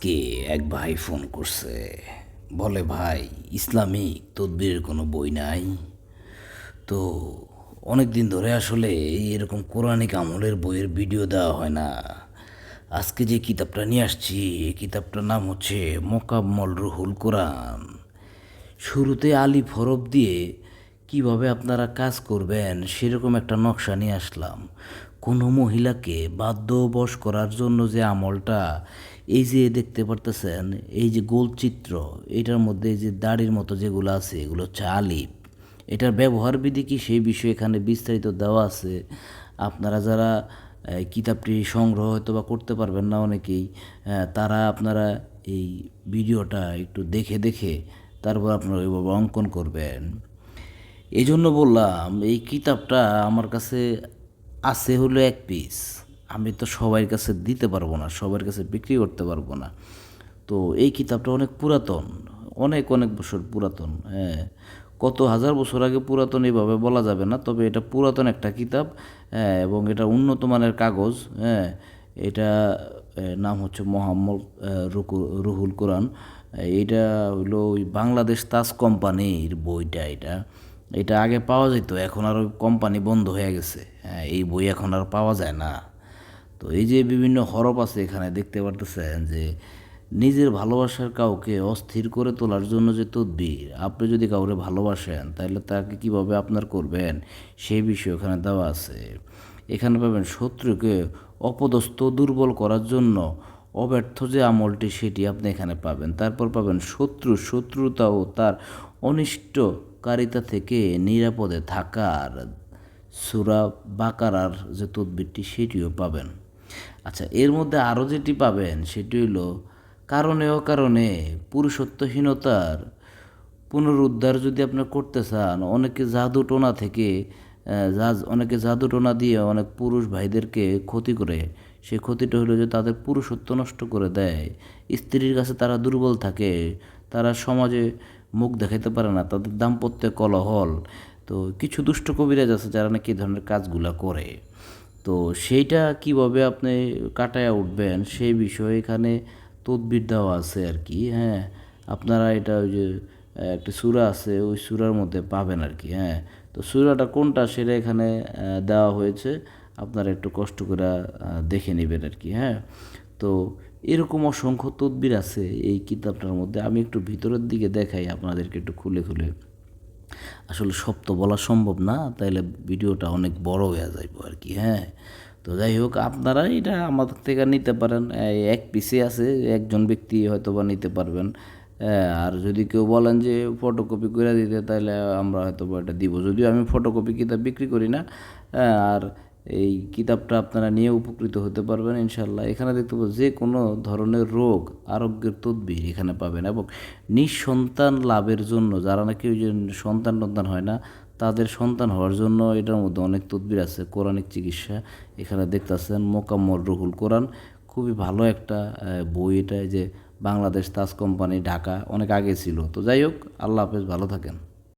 কে এক ভাই ফোন করছে, বলে ভাই ইসলামিক তদবিরের কোনো বই নাই। তো অনেক দিন ধরে আসলে এরকম কোরআনিক আমলের বইয়ের ভিডিও দেওয়া হয় না। আজকে যে কিতাবটা নিয়ে আসছি, এই কিতাবটার নাম হচ্ছে মোকাম্মল রুহুল কোরআন। শুরুতে আলিফ হরফ দিয়ে কিভাবে আপনারা কাজ করবেন সেরকম একটা নকশা নিয়ে আসলাম। কোনো মহিলাকে বাধ্যবশ করার জন্য যে আমলটা, এই যে দেখতে পারতেছেন, এই যে গোল চিত্র, এটার মধ্যে এই যে দাড়ির মতো যেগুলো আছে এগুলো হচ্ছে আলিফ। এটার ব্যবহার বিধি কি সেই বিষয়ে এখানে বিস্তারিত দেওয়া আছে। আপনারা যারা কিতাবটি সংগ্রহ হয়তো বা করতে পারবেন না অনেকেই, তারা আপনারা এই ভিডিওটা একটু দেখে দেখে তারপর আপনারা ওইভাবে অঙ্কন করবেন। এই জন্য বললাম, এই কিতাবটা আমার কাছে আছে হলো এক পিস। আমি তো সবার কাছে দিতে পারবো না, সবার কাছে বিক্রি করতে পারবো না। তো এই কিতাবটা অনেক পুরাতন, অনেক অনেক বছর পুরাতন। হ্যাঁ, কত হাজার বছর আগে পুরাতন এইভাবে বলা যাবে না, তবে এটা পুরাতন একটা কিতাব। হ্যাঁ, এবং এটা উন্নত মানের কাগজ। হ্যাঁ, এটা নাম হচ্ছে মোহাম্মদ রুহুল কোরআন। এইটা হইলো ওই বাংলাদেশ তাজ কোম্পানির বইটা। এটা এটা আগে পাওয়া যেত, এখন আর ওই কোম্পানি বন্ধ হয়ে গেছে। হ্যাঁ, এই বই এখন আর পাওয়া যায় না। তো এই যে বিভিন্ন হরফ আছে এখানে দেখতে পারতেছেন যে নিজের ভালোবাসার কাউকে অস্থির করে তোলার জন্য যে তদবির, আপনি যদি কাউকে ভালোবাসেন তাহলে তাকে কিভাবে আপনার করবেন সেই বিষয় ওখানে দেওয়া আছে। এখানে পাবেন শত্রুকে অপদস্থ দুর্বল করার জন্য অব্যর্থ যে আমলটি সেটি আপনি এখানে পাবেন। তারপর পাবেন শত্রুতা ও তার অনিষ্টকারিতা থেকে নিরাপদে থাকার সূরা বাকারার যে তদবিরটি সেটিও পাবেন। আচ্ছা, এর মধ্যে আরও যেটি পাবেন সেটি হলো কারণে অকারণে পুরুষত্বহীনতার পুনরুদ্ধার যদি আপনি করতে চান। অনেকে জাদু টোনা থেকে অনেকে জাদু টোনা দিয়ে অনেক পুরুষ ভাইদেরকে ক্ষতি করে। সেই ক্ষতিটা হলো যে তাদের পুরুষত্ব নষ্ট করে দেয়। স্ত্রীর কাছে তারা দুর্বল থাকে, তারা সমাজে মুখ দেখাইতে পারে না, তাদের দাম্পত্যে কলহল। তো কিছু দুষ্ট কবিরাজ আছে যারা নাকি এই ধরনের কাজগুলা করে। তো সেইটা কিভাবে আপনি কাটায়া উঠবেন সেই বিষয়ে এখানে তদবির দেওয়া আছে আর কি। হ্যাঁ, আপনারা এটা ওই যে একটা সূরা আছে, ওই সূরার মধ্যে পাবেন আর কি। হ্যাঁ, তো সূরাটা কোনটা সেটা এখানে দেওয়া হয়েছে, আপনারা একটু কষ্ট করে দেখে নেবেন আর কি। হ্যাঁ, তো এরকম অসংখ্য তদবির আছে এই কিতাবটার মধ্যে। আমি একটু ভিতরের দিকে দেখাই আপনাদেরকে একটু খুলে খুলে। আসলে সব তো বলা সম্ভব না, তাইলে ভিডিওটা অনেক বড় হয়ে যাইব আর কি। হ্যাঁ, তো যাই হোক, আপনারা এটা আমাদের থেকে নিতে পারেন। এই এক পিসে আছে, একজন ব্যক্তি হয়তো বা নিতে পারবেন। আর যদি কেউ বলেন যে ফটোকপি করে দিতে, তাহলে আমরা হয়তো বা এটা দিব, যদিও আমি ফটোকপি কিতাব বিক্রি করি না। আর এই কিতাবটা আপনারা নিয়ে উপকৃত হতে পারবেন ইনশাল্লাহ। এখানে দেখতে পাবো যে কোনো ধরনের রোগ আরোগ্যের তদবির এখানে পাবেন। এবং নিঃসন্তান লাভের জন্য, যারা নাকি ওই যে সন্তান টন্তান হয় না, তাদের সন্তান হওয়ার জন্য এটার মধ্যে অনেক তদবির আছে, কোরআনিক চিকিৎসা। এখানে দেখতেছেন মোকাম্মল রুহুল কোরআন, খুবই ভালো একটা বই এটা। এই যে বাংলাদেশ তাজ কোম্পানি, ঢাকা, অনেক আগে ছিল। তো যাই হোক, আল্লাহ হাফেজ, ভালো থাকেন।